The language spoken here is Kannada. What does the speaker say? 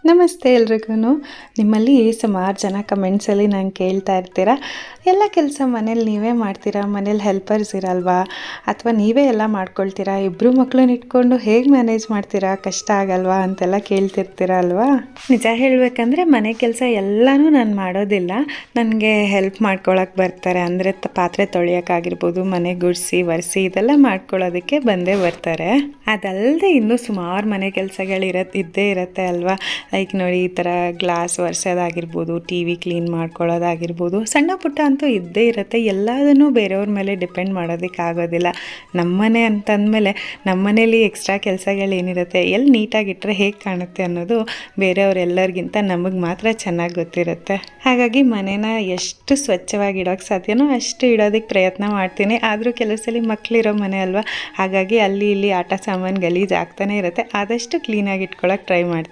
ನಮಸ್ತೆ ಎಲ್ರಿಗೂ. ನಿಮ್ಮಲ್ಲಿ ಸುಮಾರು ಜನ ಕಮೆಂಟ್ಸಲ್ಲಿ ನಂಗೆ ಕೇಳ್ತಾ ಇರ್ತೀರಾ, ಎಲ್ಲ ಕೆಲಸ ಮನೇಲಿ ನೀವೇ ಮಾಡ್ತೀರಾ, ಮನೇಲಿ ಹೆಲ್ಪರ್ಸ್ ಇರಲ್ವಾ, ಅಥವಾ ನೀವೇ ಎಲ್ಲ ಮಾಡ್ಕೊಳ್ತೀರಾ, ಇಬ್ಬರು ಮಕ್ಕಳನ್ನ ಇಟ್ಕೊಂಡು ಹೇಗೆ ಮ್ಯಾನೇಜ್ ಮಾಡ್ತೀರಾ, ಕಷ್ಟ ಆಗಲ್ವಾ ಅಂತೆಲ್ಲ ಕೇಳ್ತಿರ್ತೀರ ಅಲ್ವಾ. ನಿಜ ಹೇಳಬೇಕಂದ್ರೆ ಮನೆ ಕೆಲಸ ಎಲ್ಲನೂ ನಾನು ಮಾಡೋದಿಲ್ಲ, ನನಗೆ ಹೆಲ್ಪ್ ಮಾಡ್ಕೊಳಕ್ಕೆ ಬರ್ತಾರೆ. ಅಂದರೆ ಪಾತ್ರೆ ತೊಳೆಯೋಕ್ಕಾಗಿರ್ಬೋದು, ಮನೆ ಗುಡಿಸಿ ಒರೆಸಿ ಇದೆಲ್ಲ ಮಾಡ್ಕೊಳ್ಳೋದಕ್ಕೆ ಬಂದೇ ಬರ್ತಾರೆ. ಅದಲ್ಲದೆ ಇನ್ನೂ ಸುಮಾರು ಮನೆ ಇದ್ದೇ ಇರುತ್ತೆ ಅಲ್ವಾ. ಲೈಕ್ ನೋಡಿ, ಈ ಥರ ಗ್ಲಾಸ್ ಒರೆಸೋದಾಗಿರ್ಬೋದು, ಟಿ ವಿ ಕ್ಲೀನ್ ಮಾಡ್ಕೊಳ್ಳೋದಾಗಿರ್ಬೋದು, ಸಣ್ಣ ಪುಟ್ಟ ಅಂತೂ ಇದ್ದೇ ಇರುತ್ತೆ. ಎಲ್ಲದನ್ನೂ ಬೇರೆಯವ್ರ ಮೇಲೆ ಡಿಪೆಂಡ್ ಮಾಡೋದಕ್ಕಾಗೋದಿಲ್ಲ. ನಮ್ಮನೆ ಅಂತಂದಮೇಲೆ ನಮ್ಮನೇಲಿ ಎಕ್ಸ್ಟ್ರಾ ಕೆಲಸಗಳೇನಿರುತ್ತೆ, ಎಲ್ಲಿ ನೀಟಾಗಿಟ್ಟರೆ ಹೇಗೆ ಕಾಣುತ್ತೆ ಅನ್ನೋದು ಬೇರೆಯವರೆಲ್ಲರಿಗಿಂತ ನಮಗೆ ಮಾತ್ರ ಚೆನ್ನಾಗಿ ಗೊತ್ತಿರುತ್ತೆ. ಹಾಗಾಗಿ ಮನೇನ ಎಷ್ಟು ಸ್ವಚ್ಛವಾಗಿ ಇಡೋಕ್ಕೆ ಸಾಧ್ಯನೋ ಅಷ್ಟು ಇಡೋದಕ್ಕೆ ಪ್ರಯತ್ನ ಮಾಡ್ತೀನಿ. ಆದರೂ ಕೆಲವು ಸಲ ಮಕ್ಕಳಿರೋ ಮನೆ ಅಲ್ವಾ, ಹಾಗಾಗಿ ಅಲ್ಲಿ ಇಲ್ಲಿ ಆಟ ಸಾಮಾನು ಗಲೀಜು ಆಗ್ತಾನೆ ಇರುತ್ತೆ. ಆದಷ್ಟು ಕ್ಲೀನಾಗಿ ಇಟ್ಕೊಳ್ಳೋಕೆ ಟ್ರೈ ಮಾಡ್ತೀನಿ.